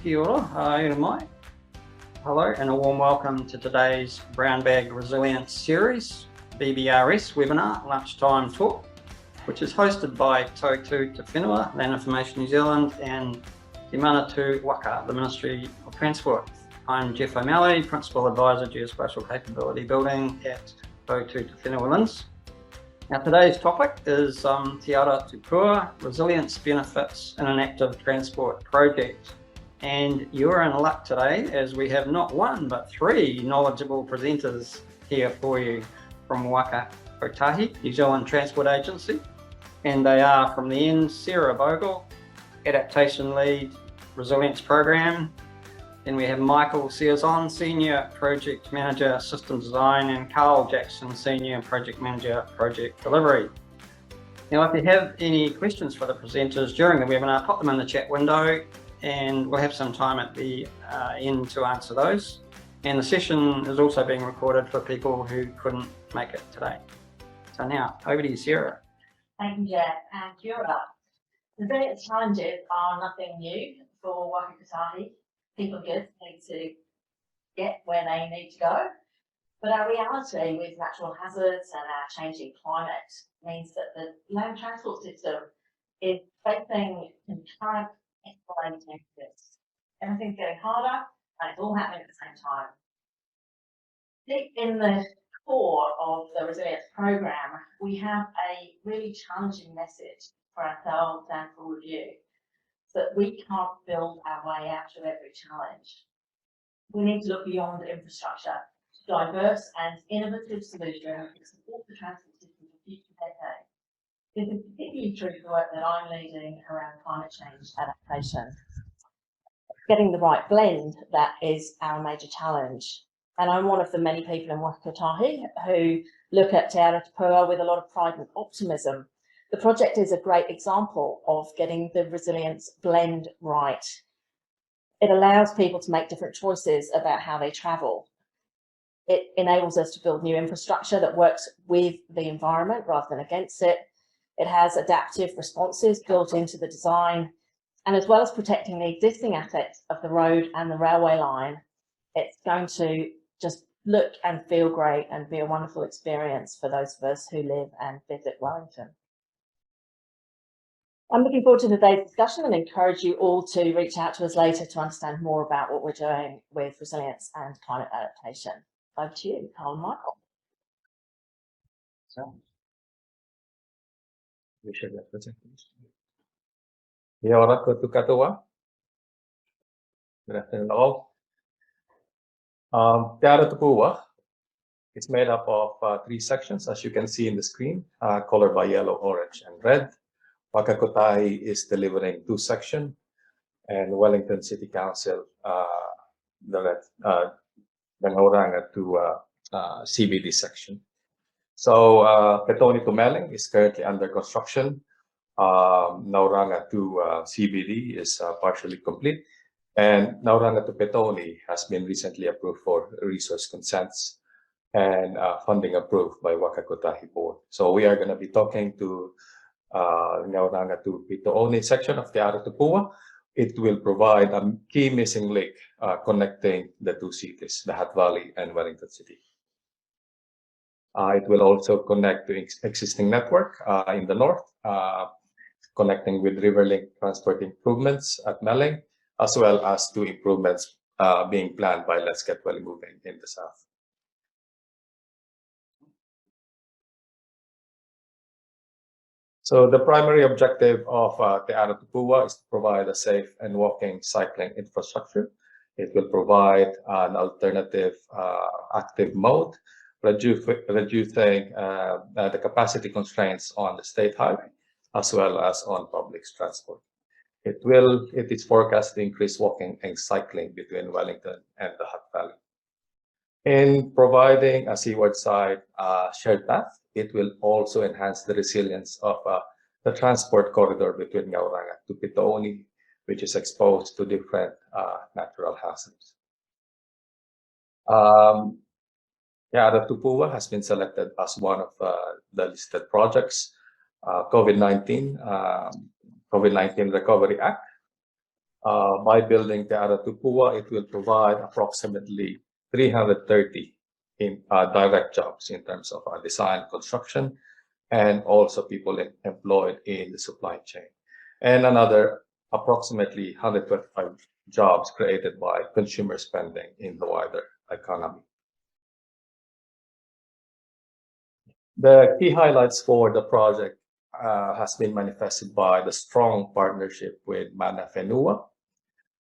Kia ora, ira mai. Hello and a warm welcome to today's Brown Bag Resilience Series, BBRS webinar, Lunchtime Talk, which is hosted by Tautu Te Whenua, Land Information New Zealand, and Te Manatu Waka, the Ministry of Transport. I'm Jeff O'Malley, Principal Advisor, Geospatial Capability Building at Tautu Te Whenua. Now today's topic is Te Ara Tupua, Resilience Benefits in an Active Transport Project. And you're in luck today as we have not one but three knowledgeable presenters here for you from Waka Kotahi, New Zealand Transport Agency. And they are from the end, Sarah Bogle, Adaptation Lead, Resilience Program. Then we have Michael Searzon, Senior Project Manager, System Design, and Carl Jackson, Senior Project Manager, Project Delivery. Now, if you have any questions for the presenters during the webinar, pop them in the chat window and we'll have some time at the end to answer those. And the session is also being recorded for people who couldn't make it today. So now, over to you, Sarah. Thank you, Jeff, and kia ora. Resilience challenges are nothing new for Waka Kotahi. People and goods need to get where they need to go. But our reality with natural hazards and our changing climate means that the land transport system is facing concurrent escalating risks. Everything's getting harder and it's all happening at the same time. Deep in the core of the resilience program, we have a really challenging message for ourselves and for review. That we can't build our way out of every challenge. We need to look beyond infrastructure to diverse and innovative solutions that support the transport system for future decades. This is particularly true for the work that I'm leading around climate change adaptation. Getting the right blend, that is our major challenge. And I'm one of the many people in Waka Kotahi who look at Te Ara Tupua with a lot of pride and optimism. The project is a great example of getting the resilience blend right. It allows people to make different choices about how they travel. It enables us to build new infrastructure that works with the environment rather than against it. It has adaptive responses built into the design. And as well as protecting the existing assets of the road and the railway line, it's going to just look and feel great and be a wonderful experience for those of us who live and visit Wellington. I'm looking forward to today's discussion and encourage you all to reach out to us later to understand more about what we're doing with resilience and climate adaptation. Over to you, Carl and Michael. So, we should have presentation. Te ora katoa. Good afternoon all. Te Ara Tupua is made up of three sections, as you can see in the screen, colored by yellow, orange, and red. Waka Kotahi is delivering two sections, and Wellington City Council the Ngauranga to CBD section. So Petone to Melling is currently under construction. Ngauranga to CBD is partially complete, and Ngauranga to Petone has been recently approved for resource consents and funding approved by Waka Kotahi board. So we are going to be talking to Ngauranga to Pito-one section of Te Ara Tupua. It will provide a key missing link connecting the two cities, the Hutt Valley and Wellington City. It will also connect to existing network in the north, connecting with river link transport improvements at Melling, as well as two improvements being planned by Let's Get Well Moving in the south. So the primary objective of Te Ara Tupua is to provide a safe and walking cycling infrastructure. It will provide an alternative active mode, reducing the capacity constraints on the state highway, as well as on public transport. It is forecast to increase walking and cycling between Wellington and the Hutt Valley. In providing a seaward side shared path, it will also enhance the resilience of the transport corridor between Ngauranga to Pito-one, which is exposed to different natural hazards. Te Ara Tupua has been selected as one of the listed projects. COVID-19 Recovery Act By building Te Ara Tupua, it will provide approximately 330 in direct jobs in terms of design, construction, and also people employed in the supply chain, and another approximately 125 jobs created by consumer spending in the wider economy. The key highlights for the project has been manifested by the strong partnership with Mana Whenua,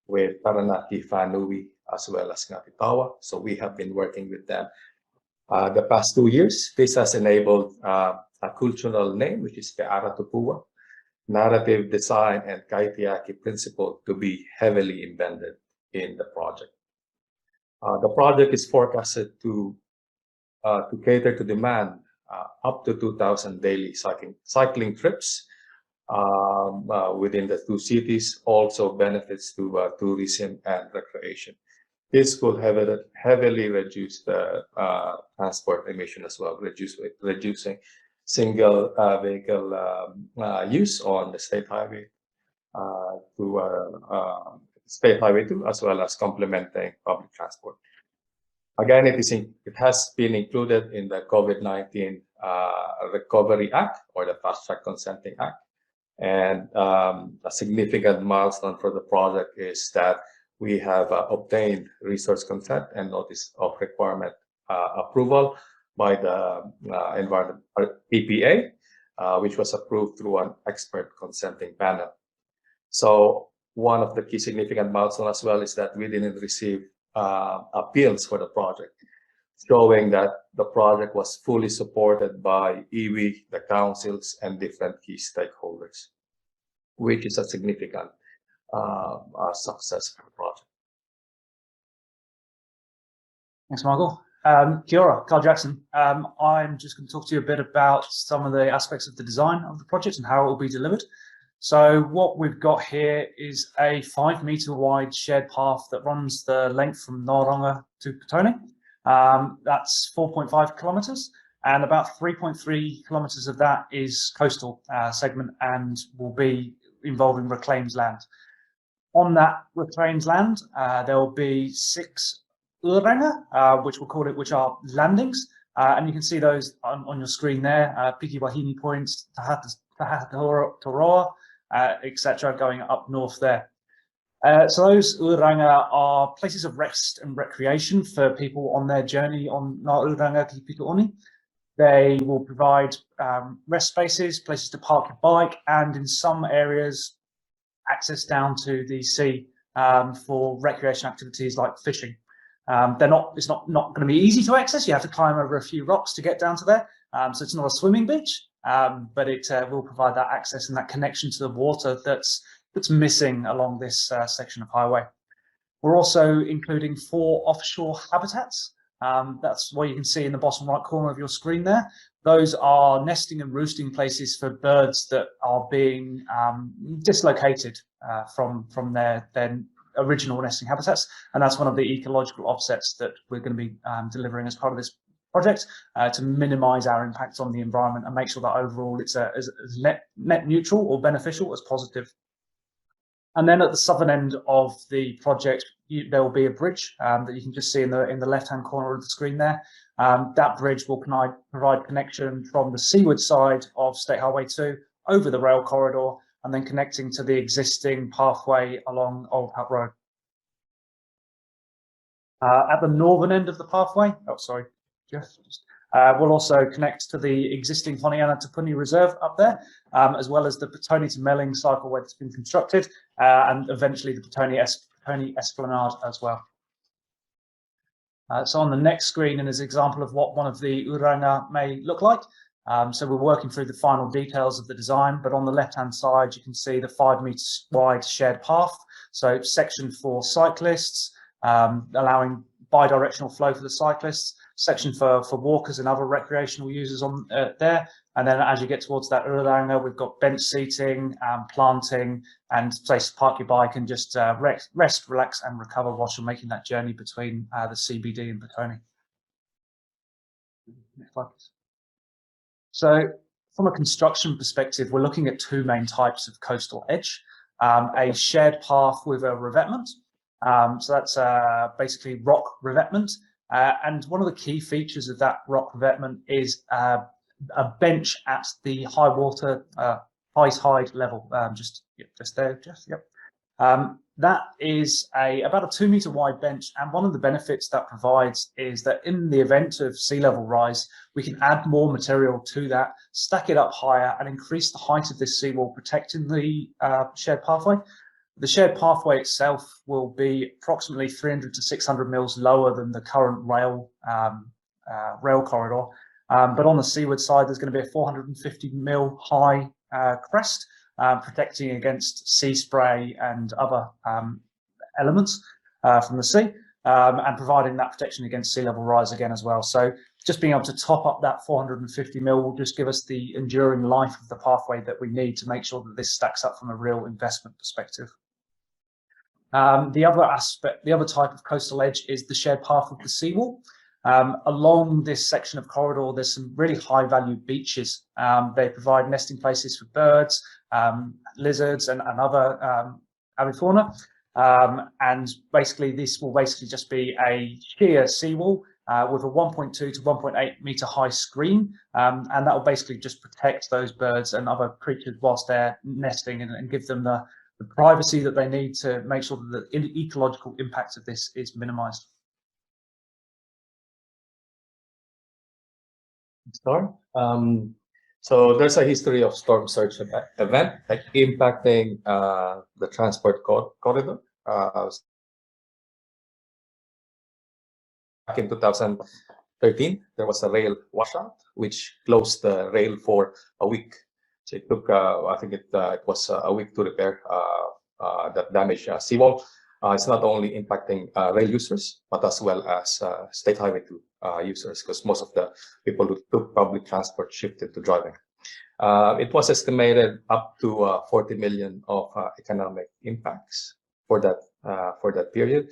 with Taranaki Whanui, as well as Ngāti Tawa. So we have been working with them the past 2 years. This has enabled a cultural name, which is Te Ara Tupua, narrative design, and kaitiaki principle to be heavily embedded in the project. The project is forecasted to cater to demand up to 2,000 daily cycling trips within the two cities, also benefits to tourism and recreation. This will heavily reduce the transport emission as well, reducing single vehicle use on the State Highway State Highway 2, as well as complementing public transport. Again, it has been included in the COVID-19 Recovery Act, or the Fast Track Consenting Act. And a significant milestone for the project is that we have obtained resource consent and notice of requirement approval by the environment EPA, which was approved through an expert consenting panel. So one of the key significant milestones as well is that we didn't receive appeals for the project, showing that the project was fully supported by iwi, the councils, and different key stakeholders, which is a significant success for the project. Thanks, Michael. Kia ora, Carl Jackson. I'm just going to talk to you a bit about some of the aspects of the design of the project and how it will be delivered. So what we've got here is a 5-metre wide shared path that runs the length from Ngauranga to Petone. That's 4.5 kilometres, and about 3.3 kilometres of that is coastal segment and will be involving reclaimed land. On that reclaimed land, there will be 6 Ngāuranga, which are landings, and you can see those on your screen there. Piki Wahine Point, Tahata, etc., going up north there. So those Ngāuranga are places of rest and recreation for people on their journey on Ngā Ūranga ki Pito-one. They will provide rest spaces, places to park your bike, and in some areas, access down to the sea for recreation activities like fishing. It's not going to be easy to access. You have to climb over a few rocks to get down to there. So it's not a swimming beach, but it will provide that access and that connection to the water that's missing along this section of highway. We're also including 4 offshore habitats. That's what you can see in the bottom right corner of your screen there. Those are nesting and roosting places for birds that are being dislocated from their original nesting habitats, and that's one of the ecological offsets that we're going to be delivering as part of this project to minimise our impact on the environment and make sure that overall it's as net neutral or beneficial as positive. And then at the southern end of the project, there will be a bridge that you can just see in the left-hand corner of the screen there. That bridge will provide connection from the seaward side of State Highway 2 over the rail corridor, and then connecting to the existing pathway along Old Hutt Road. At the northern end of the pathway, Jeff, we'll also connect to the existing Honiana Te Puni Reserve up there, as well as the Petone to Melling cycle where it's been constructed, and eventually the Petone Esplanade as well. So on the next screen, and as an example of what one of the Ngāuranga may look like, so we're working through the final details of the design, but on the left-hand side, you can see the 5-metre wide shared path. So section for cyclists, allowing bi-directional flow for the cyclists, section for walkers and other recreational users on there. And then as you get towards that Ngāuranga, we've got bench seating, planting, and place to park your bike and just rest, relax, and recover whilst you're making that journey between the CBD and Petone. Next slide, please. So from a construction perspective, we're looking at 2 main types of coastal edge. a shared path with a revetment. So that's basically rock revetment. And one of the key features of that rock revetment is a bench at the high water, high tide level, just there, Jeff, yep. That is about a 2 meter wide bench, and one of the benefits that provides is that in the event of sea level rise, we can add more material to that, stack it up higher, and increase the height of this seawall, protecting the shared pathway. The shared pathway itself will be approximately 300 to 600 mils lower than the current rail corridor, but on the seaward side, there's going to be a 450 mil high crest, protecting against sea spray and other elements from the sea, and providing that protection against sea level rise again as well. So just being able to top up that 450 mil will just give us the enduring life of the pathway that we need to make sure that this stacks up from a real investment perspective. The other type of coastal edge is the shared path of the seawall. Along this section of corridor, there's some really high value beaches. They provide nesting places for birds, lizards, and other avifauna. And basically, this will just be a sheer seawall with a 1.2 to 1.8 meter high screen, and that will basically just protect those birds and other creatures whilst they're nesting, and give them the privacy that they need to make sure that the ecological impact of this is minimized. So there's a history of storm surge event impacting the transport corridor. Back in 2013, there was a rail washout which closed the rail for a week. So it took, I think it was a week to repair that damaged seawall. It's not only impacting rail users, but as well as State Highway 2 users, because most of the people who took public transport shifted to driving. It was estimated up to 40 million of economic impacts for that period.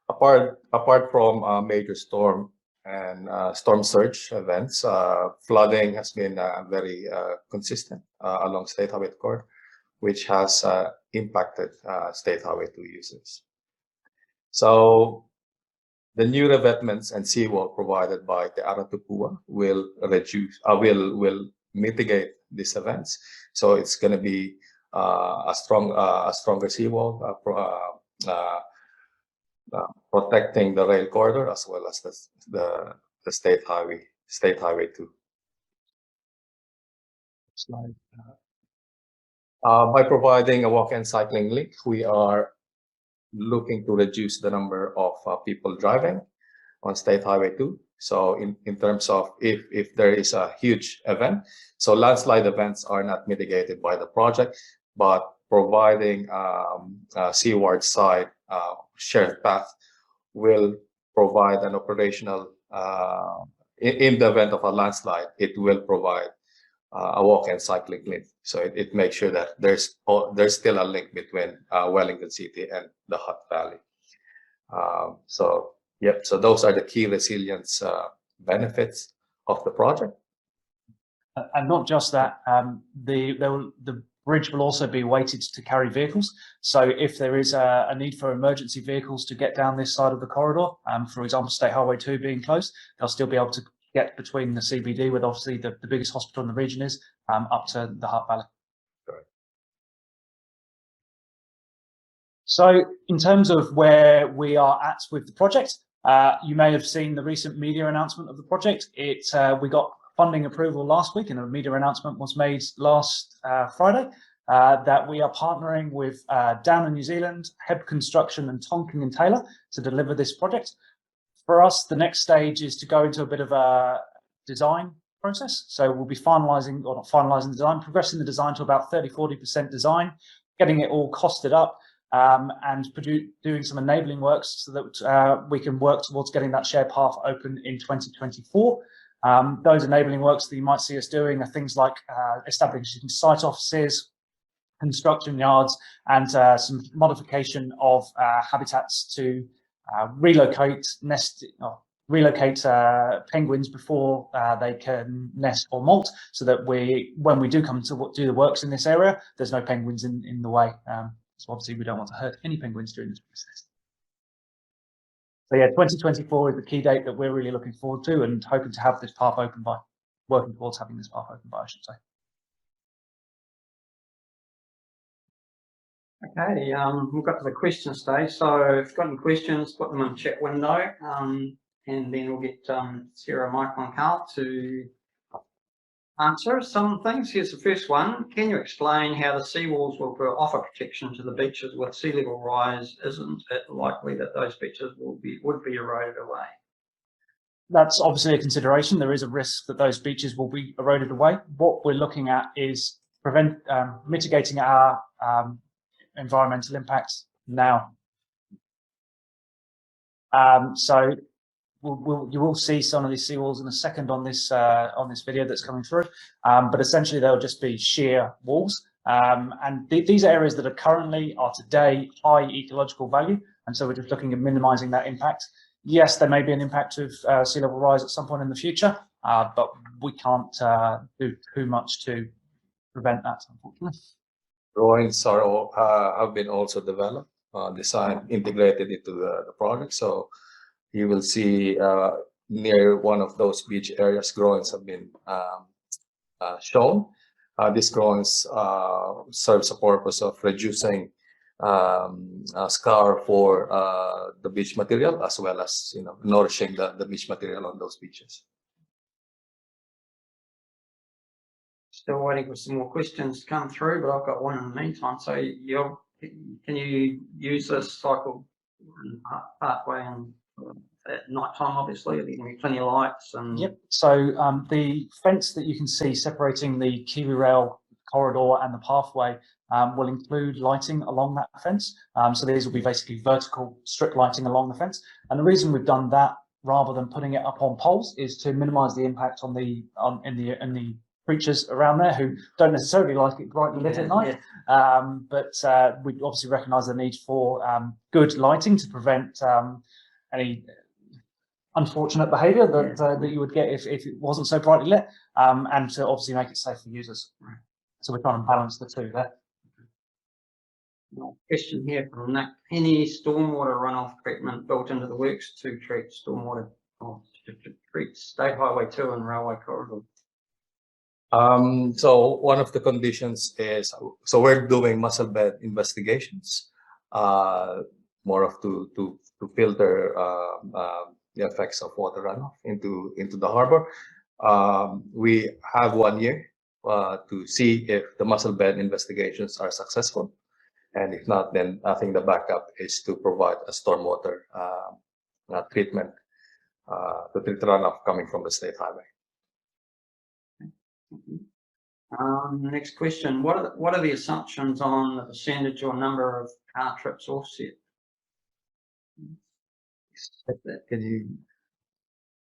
Apart from major storm and storm surge events, flooding has been very consistent along State Highway Corridor, which has impacted State Highway 2 users. So the new revetments and seawall provided by Te Ara Tupua will mitigate these events. So it's going to be a stronger seawall, protecting the rail corridor as well as the State Highway 2. Slide. By providing a walk and cycling link, we are looking to reduce the number of people driving on State Highway 2. So in terms of if there is a huge event, so landslide events are not mitigated by the project, but providing a seaward side shared path will provide an operational, in the event of a landslide, it will provide a walk and cycling link. So it makes sure that there's still a link between Wellington City and the Hutt Valley. So those are the key resilience benefits of the project. And not just that, the bridge will also be weighted to carry vehicles. So if there is a need for emergency vehicles to get down this side of the corridor, for example, State Highway 2 being closed, they'll still be able to get between the CBD, where obviously the biggest hospital in the region is, up to the Hutt Valley. Right. So in terms of where we are at with the project, you may have seen the recent media announcement of the project. We got funding approval last week, and a media announcement was made last Friday that we are partnering with down in New Zealand, Heb Construction and Tonking and Taylor to deliver this project. For us, the next stage is to go into a bit of a design process. So we'll be finalising, or not finalising the design, progressing the design to about 30–40% design, getting it all costed up, and doing some enabling works so that we can work towards getting that shared path open in 2024. Those enabling works that you might see us doing are things like establishing site offices, construction yards, and some modification of habitats to relocate penguins before they can nest or molt, so that when we do come to do the works in this area, there's no penguins in the way. So obviously we don't want to hurt any penguins during this process. So yeah, 2024 is the key date that we're really looking forward to and hoping to have this path open by, working towards having this path open by, I should say. Okay, we've got to the question stage. So if you've got any questions, put them in the chat window, and then we'll get Sarah, Michael and Carl to answer some things. Here's the first one. Can you explain how the seawalls will offer protection to the beaches with sea level rise? Isn't it likely that those beaches would be eroded away? That's obviously a consideration. There is a risk that those beaches will be eroded away. What we're looking at is mitigating our environmental impacts now. So you will see some of these seawalls in a second on this video that's coming through, but essentially they'll just be sheer walls, and these areas that are today high ecological value, and so we're just looking at minimising that impact. Yes, there may be an impact of sea level rise at some point in the future, but we can't do too much to prevent that, unfortunately. Drawings have been also developed, designed, integrated into the project. So you will see near one of those beach areas, drawings have been shown. These drawings serves a purpose of reducing scar for the beach material, as well as nourishing the beach material on those beaches. Still waiting for some more questions to come through, but I've got one in the meantime. So can you use this cycle pathway and at night time? Obviously, there's going to be plenty of lights. And yep. So the fence that you can see separating the Kiwi Rail corridor and the pathway will include lighting along that fence. So these will be basically vertical strip lighting along the fence. And the reason we've done that rather than putting it up on poles is to minimise the impact on the creatures around there who don't necessarily like it brightly lit at night. Yeah. But we obviously recognise the need for good lighting to prevent any unfortunate behaviour that you would get if it wasn't so brightly lit, and to obviously make it safe for users. Right. So we're trying to balance the two there. Question here from Nick. Any stormwater runoff treatment built into the works to treat stormwater to treat State Highway 2 and Railway Corridor? So one of the conditions is, so we're doing mussel bed investigations, more of to filter the effects of water runoff into the harbor. We have 1 year to see if the mussel bed investigations are successful, and if not, then I think the backup is to provide a stormwater treatment to treat the runoff coming from the state highway. Next question. What are the assumptions on the percentage or number of car trips offset?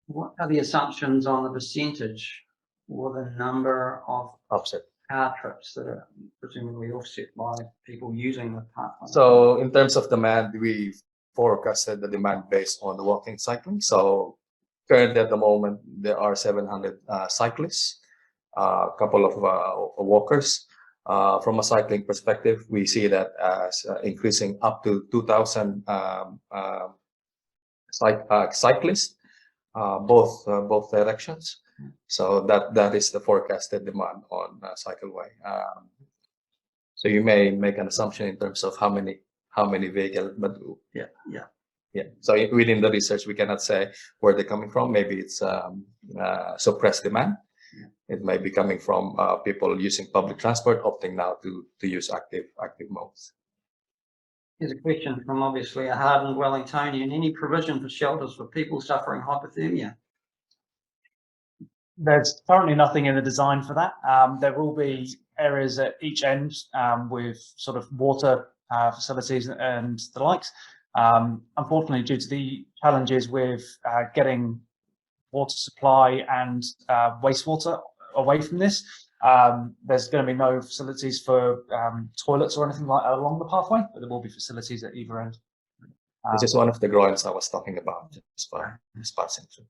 What are the assumptions on the percentage or the number of offset car trips that are presumably offset by people using the pathway? So in terms of demand, we forecasted the demand based on the walking cycling. So currently at the moment, there are 700 cyclists, a couple of walkers. From a cycling perspective, we see that as increasing up to 2,000 cyclists, both directions. So that is the forecasted demand on cycleway. So you may make an assumption in terms of how many vehicles, but yeah. So within the research, we cannot say where they're coming from. Maybe it's suppressed demand. It may be coming from people using public transport, opting now to use active modes. Here's a question from obviously a hardened Wellingtonian. Any provision for shelters for people suffering hypothermia? There's currently nothing in the design for that. There will be areas at each end with sort of water facilities and the likes. Unfortunately, due to the challenges with getting water supply and wastewater away from this, there's going to be no facilities for toilets or anything like that along the pathway, but there will be facilities at either end. This is one of the groins I was talking about, just passing through.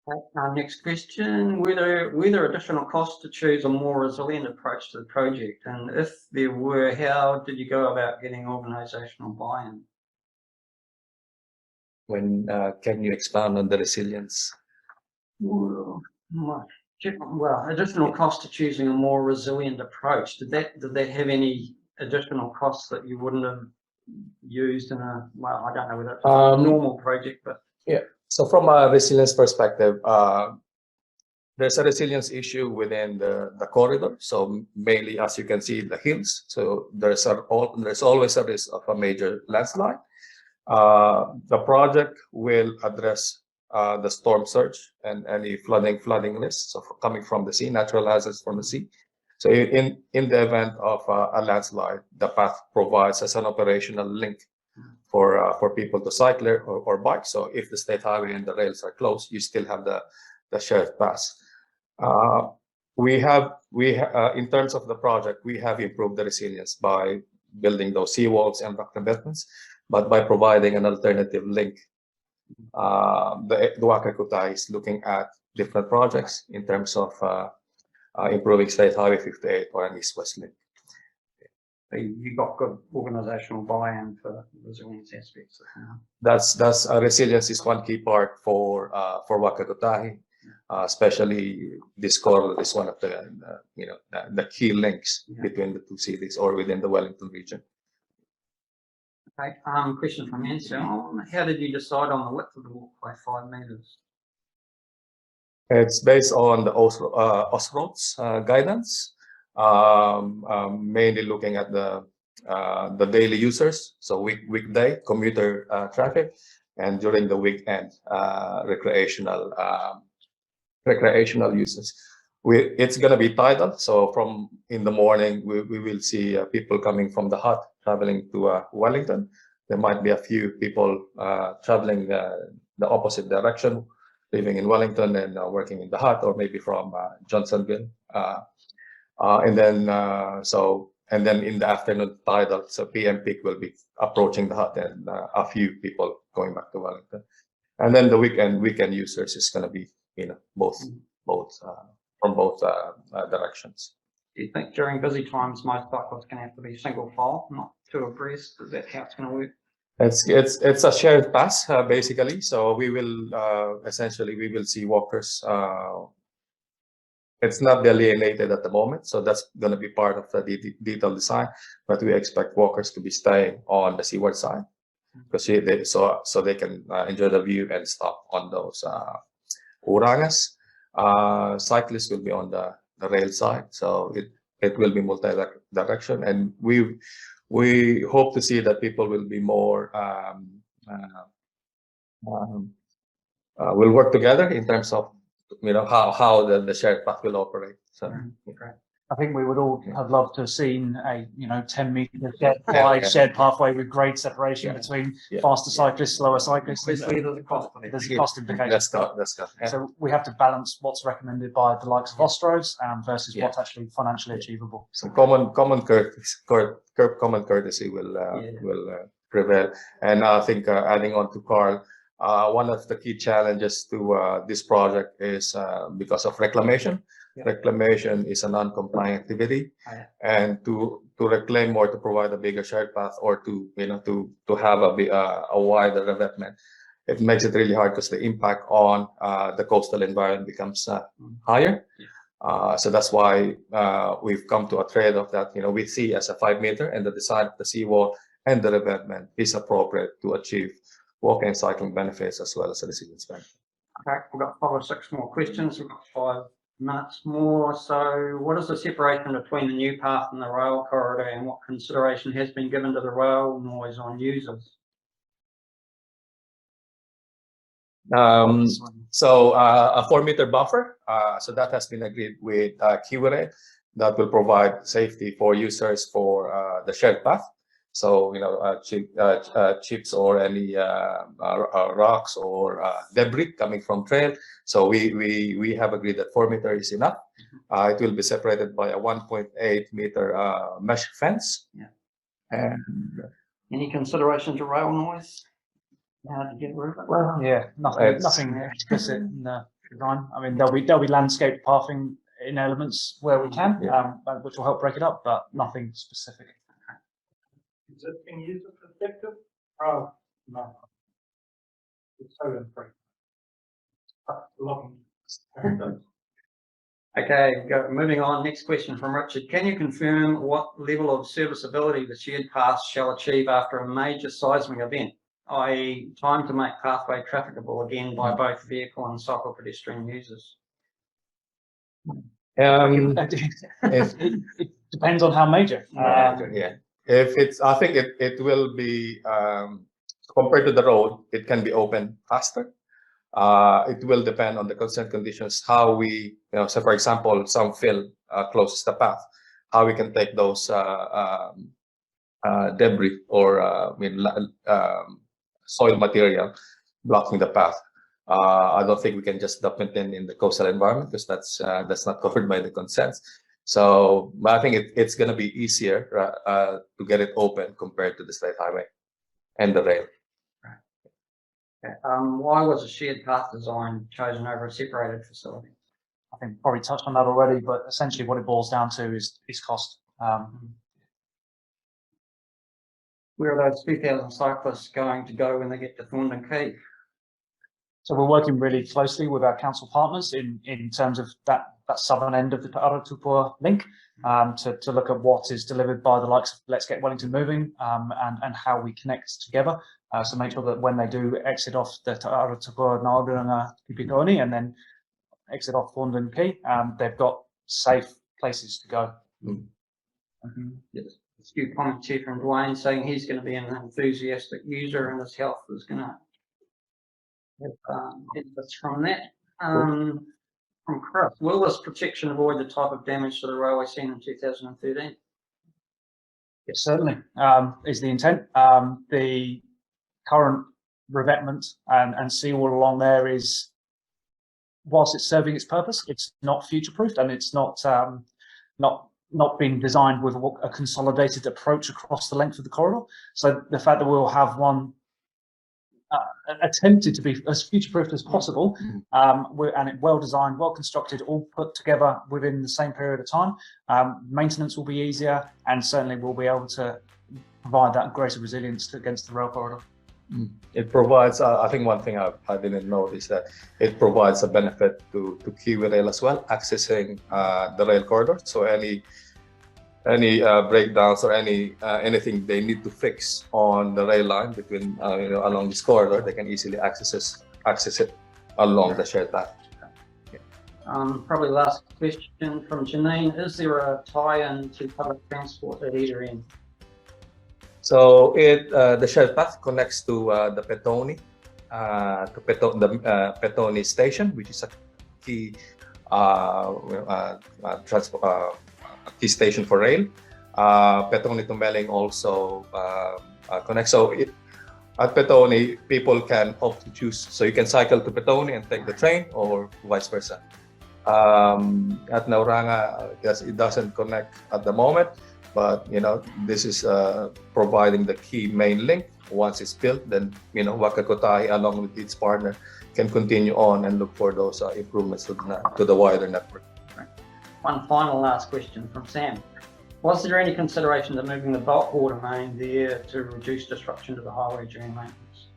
Our next question, were there additional costs to choose a more resilient approach to the project? And if there were, how did you go about getting organisational buy-in? Can you expand on the resilience? Well, additional cost to choosing a more resilient approach. Did that have any additional costs that you wouldn't have used in a, well, I don't know whether it's a normal project, but yeah. So from a resilience perspective, there's a resilience issue within the corridor. So mainly, as you can see, the hills. So there's always a risk of a major landslide. The project will address the storm surge and any flooding risks coming from the sea, natural hazards from the sea. So in the event of a landslide, the path provides as an operational link for people to cycle or bike. So if the state highway and the rails are closed, you still have the shared paths. In terms of the project, we have improved the resilience by building those seawalls and rock embedments, but by providing an alternative link. The Waka Kotahi is looking at different projects in terms of improving State Highway 58 or an east-west link. You got good organisational buy-in for resilience aspects. That's resilience is one key part for Waka Kotahi, especially this corridor is one of the key links between the two cities or within the Wellington region. Okay, question from Ansel. How did you decide on the width of the walkway, 5 metres? It's based on the Osroad's guidance, mainly looking at the daily users, so weekday commuter traffic, and during the weekend recreational users. It's going to be tidal, so from in the morning we will see people coming from the Hutt traveling to Wellington. There might be a few people traveling the opposite direction, living in Wellington and working in the Hutt, or maybe from Johnsonville. And then in the afternoon tidal, so PM peak will be approaching the Hutt and a few people going back to Wellington. And then the weekend users is going to be both from both directions. Do you think during busy times most cyclists can have to be single file, not two abreast? Is that how it's going to work? It's a shared pass basically. So we will essentially see walkers. It's not delineated at the moment, so that's going to be part of the detailed design. But we expect walkers to be staying on the seaward side because so they can enjoy the view and stop on those Urangas. Cyclists will be on the rail side, so it will be multi-direction, and we hope to see that people will be more will work together in terms of how the shared path will operate. So I think we would all have loved to have seen a 10-metre wide shared pathway with grade separation between faster cyclists, slower cyclists. There's a cost. There's a cost implication. That's So we have to balance what's recommended by the likes of Ostro's versus what's actually financially achievable. So common courtesy will prevail. And I think adding on to Carl, one of the key challenges to this project is because of reclamation. Reclamation is a non-compliant activity, and to reclaim or to provide a bigger shared path or to have a wider revetment, it makes it really hard because the impact on the coastal environment becomes higher. So that's why we've come to a trade-off that we see as a 5 meter, and the design of the seawall and the revetment is appropriate to achieve walking and cycling benefits as well as a resilience benefit. Okay, we've got 5 or 6 more questions. We've got 5 minutes more. So what is the separation between the new path and the rail corridor, and what consideration has been given to the rail noise on users? So a 4 meter buffer, so that has been agreed with Kiwere, that will provide safety for users for the shared path. So chips or any rocks or debris coming from trail. So we have agreed that 4 meter is enough. It will be separated by a 1.8 meter mesh fence. And any consideration to rail noise? How to get rid of it? Well, nothing explicit in the design. I mean, there'll be landscape pathing in elements where we can, which will help break it up, but nothing specific. Is it in user perspective? Oh, no. It's so impressive. Okay, moving on. Next question from Richard. Can you confirm what level of serviceability the shared paths shall achieve after a major seismic event, i.e. time to make pathway trafficable again by both vehicle and cycle pedestrian users? It depends on how major. If it's, I think it will be, compared to the road, it can be opened faster. It will depend on the consent conditions, how we, so for example, some fill closes the path, how we can take those debris or soil material blocking the path. I don't think we can just dump it in the coastal environment because that's not covered by the consents. So I think it's going to be easier to get it open compared to the state highway and the rail. Why was a shared path design chosen over a separated facility? I think probably touched on that already, but essentially what it boils down to is cost. Where are those 2,000 cyclists going to go when they get to Thorndon Quay? So we're working really closely with our council partners in terms of that southern end of the Te Ara Tupua link to look at what is delivered by the likes of Let's Get Wellington Moving and how we connect together. So make sure that when they do exit off the Te Ara Tupua Ngā Ūranga Petone and then exit off Thorndon Quay, they've got safe places to go. Yes. A few comments here from Dwayne saying he's going to be an enthusiastic user and his health is going to have benefits from that. From Chris, will this protection avoid the type of damage to the railway seen in 2013? Yes, certainly is the intent. The current revetment and seaward along there is, whilst it's serving its purpose, it's not future-proofed and it's not been designed with a consolidated approach across the length of the corridor. So the fact that we'll have one attempted to be as future-proofed as possible, and it well designed, well constructed, all put together within the same period of time, maintenance will be easier, and certainly we'll be able to provide that greater resilience against the rail corridor. It provides, I think one thing I didn't know is that it provides a benefit to Kiwi Rail as well, accessing the rail corridor. So any breakdowns or anything they need to fix on the rail line between along this corridor, they can easily access it along the shared path. Probably last question from Janine: is there a tie-in to public transport at either end? So the shared path connects to the Petone, the Petone station, which is a key key station for rail. Petone to Melling also connects. So at Petone, people can opt to choose. So you can cycle to Petone and take the train, or vice versa. At Ngauranga, it doesn't connect at the moment. But this is providing the key main link. Once it's built, then Waka Kotahi, along with its partner, can continue on and look for those improvements to the wider network. Right. One final last question from Sam: was there any consideration to moving the bulk water main there to reduce disruption to the highway during maintenance?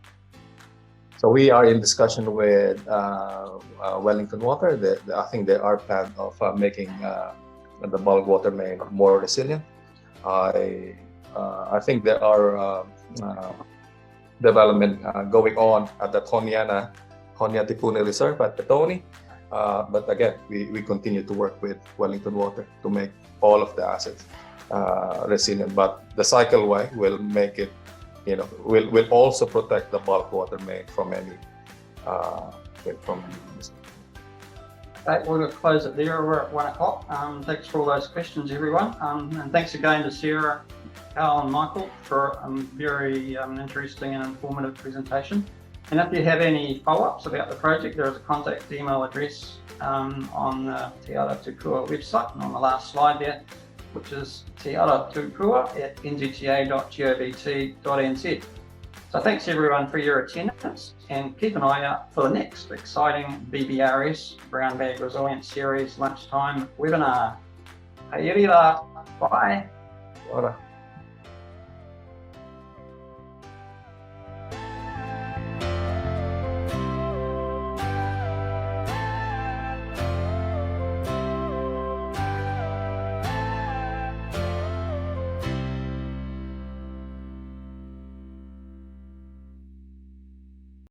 So we are in discussion with Wellington Water. I think they are planned of making the bulk water main more resilient. I think there are development going on at the Honiana Te Puni Reserve at Petone. But again, we continue to work with Wellington Water to make all of the assets resilient. But the cycleway will make it, will also protect the bulk water main from any Okay, we're going to close it there. We're at 1 o'clock. Thanks for all those questions, everyone. And thanks again to Sarah, Carl and Michael for a very interesting and informative presentation. And if you have any follow-ups about the project, there is a contact email address on the Te Ara Tupua website and on the last slide there, which is Te Ara Tupua at nzta.govt.nz. So thanks everyone for your attendance, and keep an eye out for the next exciting BBRS Brown Bag Resilience Series lunchtime webinar. Hei rira, bye. Ora.